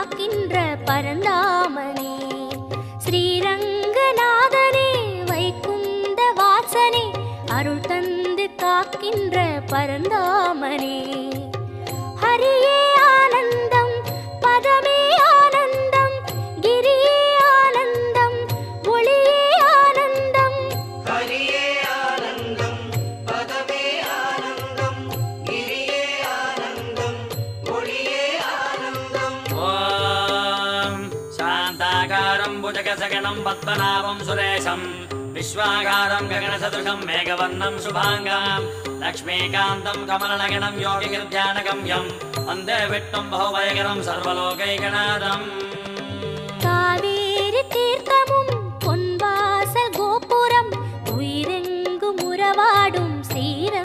காக்கின்ற பரந்தாமனே ஸ்ரீரங்கநாதனே வைகுந்த வாசனே அருள் தந்து காக்கின்ற பரந்தாமனே ஹரியே ஆனந்தம் பதமே ஆனந்தம் கிரியே ஆனந்தம் ஒளியே ஆனந்தம் ஹரியே ஆனந்தம் பதமே ஆனந்தம் கிரியே ஆனந்தம் ஒளியே ஆனந்தம் ஓம் சாந்தாகாரம் புஜகசகனம் பத்மநாபம் சுரேஷம் விஸ்வாகாரம் ககனசதுஷம் மேகவர்ணம் சுபாங்கம் லக்ஷ்மீகாந்தம் கமலநகனம் யோகிகிர்த்யானகம்யம் வந்தே விட்டும் பகுவயகரம் சர்வலோகைகநாதம் காவேரி தீர்த்தமும்